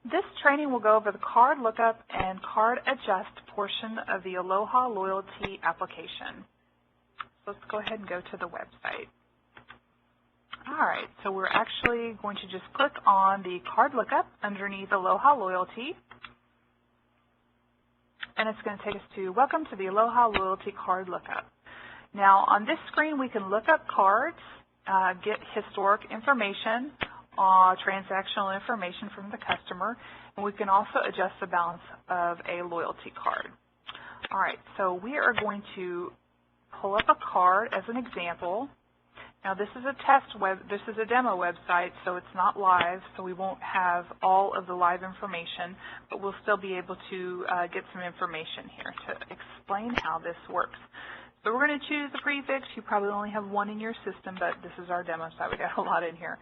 This training will go over the Card Lookup and Card Adjust portion of the Aloha Loyalty application. So let's go ahead and go to the website. All right, so we're actually going to just click on the Card Lookup underneath Aloha Loyalty. And it's going to take us to Welcome to the Aloha Loyalty Card Lookup. Now, on this screen, we can look up cards, get historic information, transactional information from the customer, and we can also adjust the balance of a loyalty card. All right, so we are going to pull up a card as an example. Now, this is a demo website, so it's not live, so we won't have all of the live information, but we'll still be able to get some information here to explain how this works. So we're going to choose the prefix. You probably only have one in your system, but this is our demo site. We got a lot in here.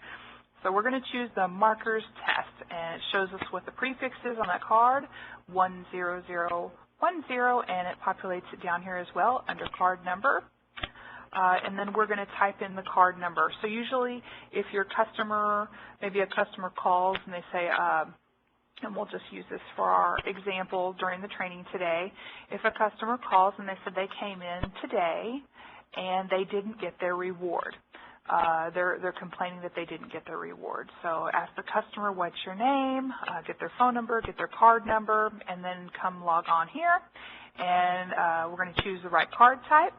So we're going to choose the markers test, and it shows us what the prefix is on that card, 10010, and it populates it down here as well under card number. And then we're going to type in the card number. So usually if your customer, maybe a customer calls and they say, and we'll just use this for our example during the training today, if a customer calls and they said they came in today and they didn't get their reward. They're complaining that they didn't get their reward. So ask the customer, what's your name, get their phone number, get their card number, and then come log on here. And we're going to choose the right card type.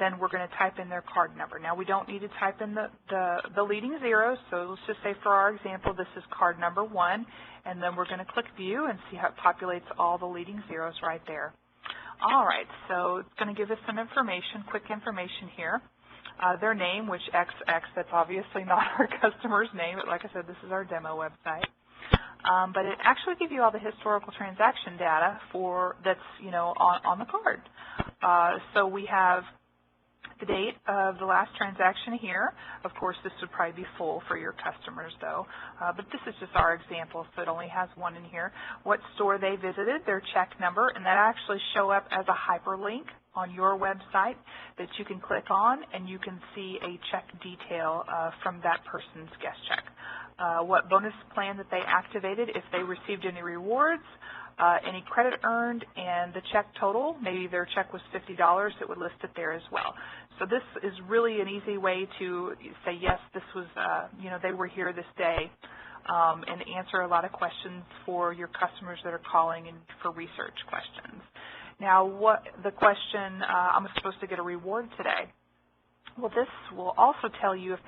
Then we're going to type in their card number. Now, we don't need to type in the leading zeros, so let's just say for our example, this is card number 1, and then we're going to click View and see how it populates all the leading zeros right there. All right, so it's going to give us some information, quick information here. Their name, which XX, that's obviously not our customer's name, but like I said, this is our demo website. But it actually gives you all the historical transaction data that's on the card. So we have the date of the last transaction here. Of course, this would probably be full for your customers, though. But this is just our example, so it only has one in here. What store they visited, their check number, and that actually show up as a hyperlink on your website that you can click on, and you can see a check detail from that person's guest check. What bonus plan that they activated, if they received any rewards, any credit earned, and the check total. Maybe their check was $50, it would list it there as well. So this is really an easy way to say, yes, this was, they were here this day, and answer a lot of questions for your customers that are calling and for research questions. Now, what the question, I'm supposed to get a reward today. Well, this will also tell you it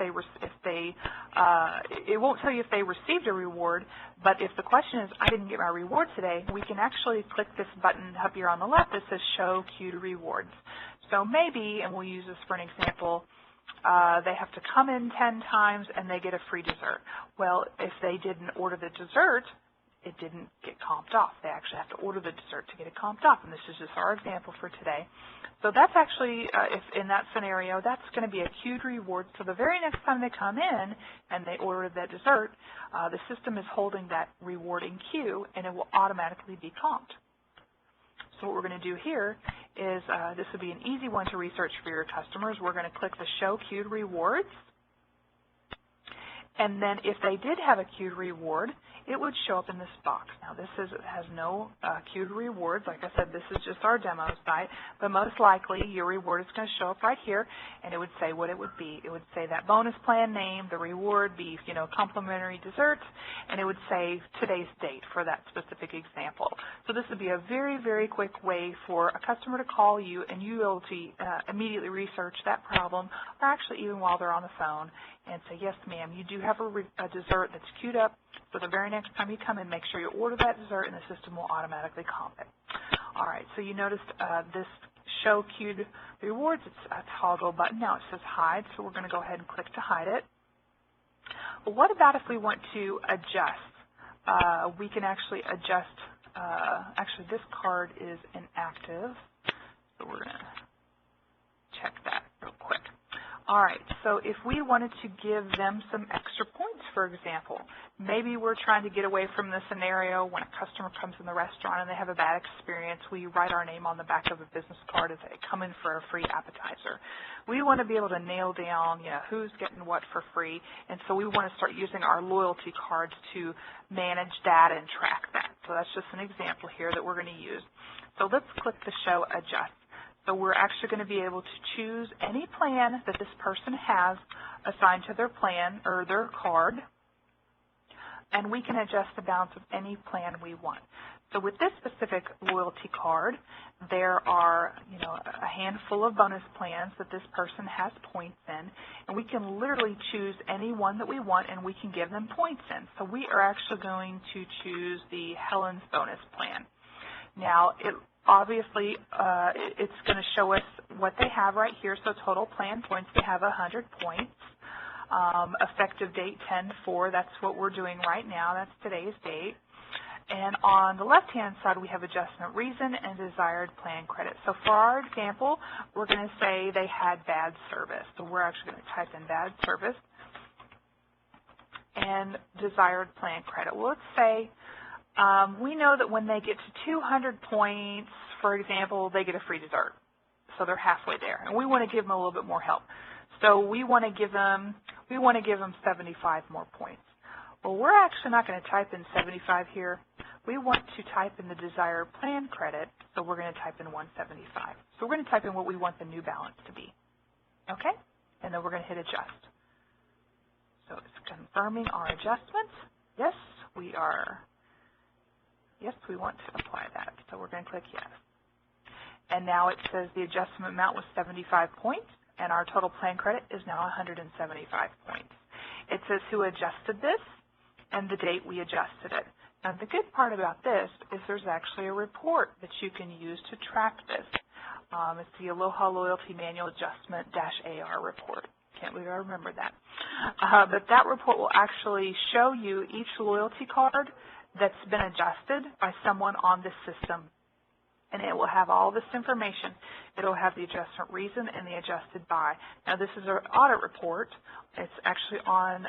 won't tell you if they received a reward, but if the question is, I didn't get my reward today, we can actually click this button up here on the left that says Show Queued Rewards. So maybe, and we'll use this for an example, they have to come in 10 times and they get a free dessert. Well, if they didn't order the dessert, it didn't get comped off. They actually have to order the dessert to get it comped off, and this is just our example for today. So that's actually, if in that scenario, that's going to be a queued reward. So the very next time they come in and they order that dessert, the system is holding that reward in queue, and it will automatically be comped. So what we're going to do here is, this would be an easy one to research for your customers. We're going to click the Show Queued Rewards. And then if they did have a queued reward, it would show up in this box. Now, this has no queued rewards. Like I said, this is just our demo site, but most likely your reward is going to show up right here, and it would say what it would be. It would say that bonus plan name, the reward, be complimentary desserts, and it would say today's date for that specific example. So this would be a very, very quick way for a customer to call you, and you will immediately research that problem, or actually even while they're on the phone, and say, yes, ma'am, you do have a dessert that's queued up. So the very next time you come in, make sure you order that dessert, and the system will automatically comp it. All right, so you noticed this Show Queued Rewards. It's a toggle button. Now it says Hide, so we're going to go ahead and click to hide it. But what about if we want to adjust? We can actually adjust. Actually, this card is inactive, so we're going to check that real quick. All right, so if we wanted to give them some extra points, for example, maybe we're trying to get away from the scenario when a customer comes in the restaurant and they have a bad experience. We write our name on the back of a business card as they come in for a free appetizer. We want to be able to nail down, who's getting what for free, and so we want to start using our loyalty cards to manage that and track that. So that's just an example here that we're going to use. So let's click the Show Adjust. So we're actually going to be able to choose any plan that this person has assigned to their plan or their card, and we can adjust the balance of any plan we want. So with this specific loyalty card, there are a handful of bonus plans that this person has points in, and we can literally choose any one that we want and we can give them points in. So we are actually going to choose the Helen's bonus plan. Now, obviously, it's going to show us what they have right here. So total plan points, they have 100 points. Effective date 10/4, that's what we're doing right now. That's today's date. And on the left-hand side, we have adjustment reason and desired plan credit. So for our example, we're going to say they had bad service. So we're actually going to type in bad service and desired plan credit. Well, let's say we know that when they get to 200 points, for example, they get a free dessert. So they're halfway there, and we want to give them a little bit more help. So we want to give them 75 more points. Well, we're actually not going to type in 75 here. We want to type in the desired plan credit, so we're going to type in 175. So we're going to type in what we want the new balance to be. Okay? And then we're going to hit adjust. So it's confirming our adjustment. Yes, we are. Yes, we want to apply that. So we're going to click yes. And now it says the adjustment amount was 75 points, and our total plan credit is now 175 points. It says who adjusted this and the date we adjusted it. Now, the good part about this is there's actually a report that you can use to track this. It's the Aloha Loyalty Manual Adjustment-AR report. Can't believe I remember that. But that report will actually show you each loyalty card that's been adjusted by someone on this system. And it will have all this information. It will have the adjustment reason and the adjusted by. Now, this is an audit report. It's actually on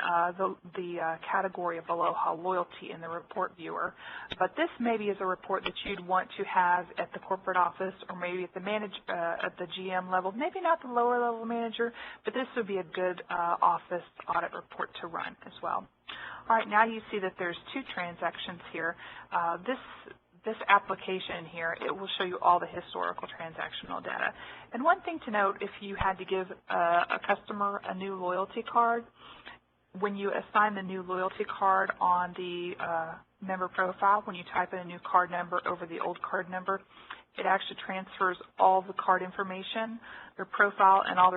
the category of Aloha Loyalty in the report viewer. But this maybe is a report that you'd want to have at the corporate office or maybe at the GM level. Maybe not the lower level manager, but this would be a good office audit report to run as well. All right, now you see that there's two transactions here. This application here, it will show you all the historical transactional data. And one thing to note, if you had to give a customer a new loyalty card, when you assign the new loyalty card on the member profile, when you type in a new card number over the old card number, it actually transfers all the card information, their profile, and all their